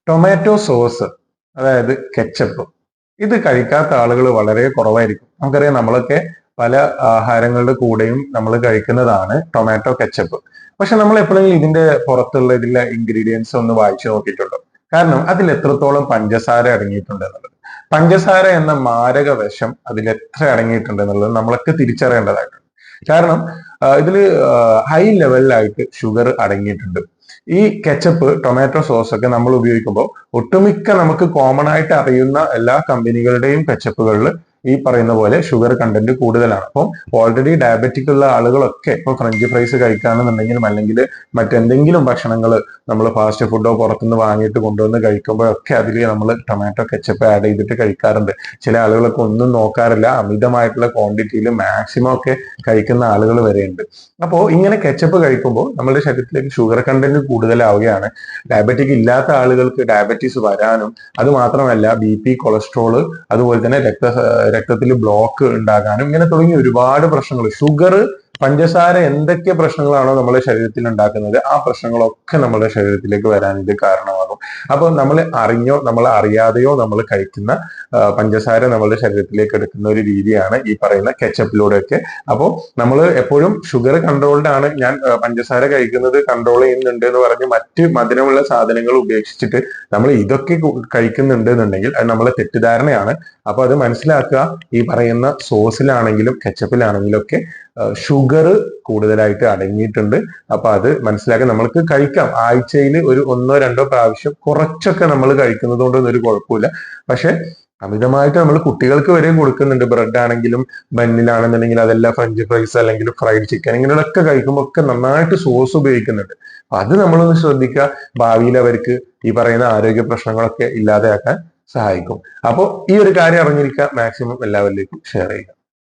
Tomato sauce, അതായത് ketchup, ഇത് കഴിക്കാത്ത ആളുകൾ വളരെ കുറവായിരിക്കും. നമുക്കറിയാം, നമ്മളൊക്കെ പല ആഹാരങ്ങളുടെ കൂടെയും നമ്മൾ കഴിക്കുന്നതാണ് ടൊമാറ്റോ കെച്ചപ്പ്. പക്ഷെ നമ്മൾ എപ്പോഴെങ്കിലും ഇതിന്റെ പുറത്തുള്ള ഇതിലെ ഇൻഗ്രീഡിയൻസ് ഒന്ന് വായിച്ചു നോക്കിയിട്ടുണ്ടോ? കാരണം അതിൽ എത്രത്തോളം പഞ്ചസാര അടങ്ങിയിട്ടുണ്ട് എന്നുള്ളത്, പഞ്ചസാര എന്ന മാരക വിഷം അതിൽ എത്ര അടങ്ങിയിട്ടുണ്ട് എന്നുള്ളത് നമ്മളൊക്കെ തിരിച്ചറിയേണ്ടതായിട്ടുണ്ട്. കാരണം ഇതില് ഹൈ ലെവലിലായിട്ട് ഷുഗർ അടങ്ങിയിട്ടുണ്ട്. ഈ കെച്ചപ്പ്, ടൊമാറ്റോ സോസ് ഒക്കെ നമ്മൾ ഉപയോഗിക്കുമ്പോൾ ഒട്ടുമിക്ക നമുക്ക് കോമൺ ആയിട്ട് അറിയുന്ന എല്ലാ കമ്പനികളുടെയും കെച്ചപ്പുകളിൽ ഈ പറയുന്ന പോലെ ഷുഗർ കണ്ടന്റ് കൂടുതലാണ്. അപ്പം ഓൾറെഡി ഡയബറ്റിക് ഉള്ള ആളുകളൊക്കെ ഇപ്പൊ ഫ്രഞ്ച് ഫ്രൈസ് കഴിക്കുകയാണെന്നുണ്ടെങ്കിലും അല്ലെങ്കിൽ മറ്റെന്തെങ്കിലും ഭക്ഷണങ്ങൾ നമ്മൾ ഫാസ്റ്റ് ഫുഡോ പുറത്തുനിന്ന് വാങ്ങിയിട്ട് കൊണ്ടുവന്ന് കഴിക്കുമ്പോഴൊക്കെ അതിൽ നമ്മൾ ടൊമാറ്റോ കെച്ചപ്പ് ആഡ് ചെയ്തിട്ട് കഴിക്കാറുണ്ട്. ചില ആളുകളൊക്കെ ഒന്നും നോക്കാറില്ല, അമിതമായിട്ടുള്ള ക്വാണ്ടിറ്റിയിൽ മാക്സിമം ഒക്കെ കഴിക്കുന്ന ആളുകൾ വരെയുണ്ട്. അപ്പോൾ ഇങ്ങനെ കെച്ചപ്പ് കഴിക്കുമ്പോൾ നമ്മുടെ ശരീരത്തിലേക്ക് ഷുഗർ കണ്ടന്റ് കൂടുതലാവുകയാണ്. ഡയബറ്റിക് ഇല്ലാത്ത ആളുകൾക്ക് ഡയബറ്റീസ് വരാനും, അത് മാത്രമല്ല BP, കൊളസ്ട്രോള്, അതുപോലെ തന്നെ രക്തത്തിൽ ബ്ലോക്ക് ഉണ്ടാകാനും, ഇങ്ങനെ തുടങ്ങി ഒരുപാട് പ്രശ്നങ്ങൾ, ഷുഗർ, പഞ്ചസാര എന്തൊക്കെ പ്രശ്നങ്ങളാണോ നമ്മുടെ ശരീരത്തിൽ ഉണ്ടാക്കുന്നത് ആ പ്രശ്നങ്ങളൊക്കെ നമ്മുടെ ശരീരത്തിലേക്ക് വരാൻ ഇത് കാരണമാകും. അപ്പോൾ നമ്മൾ അറിഞ്ഞോ നമ്മൾ അറിയാതെയോ നമ്മൾ കഴിക്കുന്ന പഞ്ചസാര നമ്മുടെ ശരീരത്തിലേക്ക് എടുക്കുന്ന ഒരു രീതിയാണ് ഈ പറയുന്ന കെച്ചപ്പിലൂടെയൊക്കെ. അപ്പോൾ നമ്മൾ എപ്പോഴും ഷുഗർ കൺട്രോൾഡ് ആണ്, ഞാൻ പഞ്ചസാര കഴിക്കുന്നത് കൺട്രോൾ ചെയ്യുന്നുണ്ട് എന്ന് പറഞ്ഞ് മറ്റ് മധുരമുള്ള സാധനങ്ങൾ ഉപേക്ഷിച്ചിട്ട് നമ്മൾ ഇതൊക്കെ കഴിക്കുന്നുണ്ട് എന്നുണ്ടെങ്കിൽ അത് നമ്മളെ തെറ്റിദ്ധാരണയാണ്. അപ്പൊ അത് മനസ്സിലാക്കുക. ഈ പറയുന്ന സോസിലാണെങ്കിലും കെച്ചപ്പിലാണെങ്കിലും ഒക്കെ ഷുഗർ കൂടുതലായിട്ട് അടങ്ങിയിട്ടുണ്ട്. അപ്പൊ അത് മനസ്സിലാക്കി നമ്മൾക്ക് കഴിക്കാം. ആഴ്ചയിൽ ഒരു 1-2 പ്രാവശ്യം കുറച്ചൊക്കെ നമ്മൾ കഴിക്കുന്നത് കൊണ്ടൊന്നും ഒരു കുഴപ്പമില്ല. പക്ഷെ അമിതമായിട്ട് നമ്മൾ കുട്ടികൾക്ക് വരെയും കൊടുക്കുന്നുണ്ട്. ബ്രെഡ് ആണെങ്കിലും ബന്നിലാണെന്നുണ്ടെങ്കിൽ അതെല്ലാം ഫ്രഞ്ച് ഫ്രൈസ് അല്ലെങ്കിൽ ഫ്രൈഡ് ചിക്കൻ ഇങ്ങനെയുള്ളതൊക്കെ കഴിക്കുമ്പോൾ ഒക്കെ നന്നായിട്ട് സോസ് ഉപയോഗിക്കുന്നുണ്ട്. അപ്പൊ അത് നമ്മളൊന്ന് ശ്രദ്ധിക്കുക. ഭാവിയിൽ അവർക്ക് ഈ പറയുന്ന ആരോഗ്യ പ്രശ്നങ്ങളൊക്കെ ഇല്ലാതെയാക്കാൻ സഹായിക്കും. അപ്പോൾ ഈ ഒരു കാര്യം അറിഞ്ഞിരിക്കുക. മാക്സിമം എല്ലാവരിലേക്കും ഷെയർ ചെയ്യുക.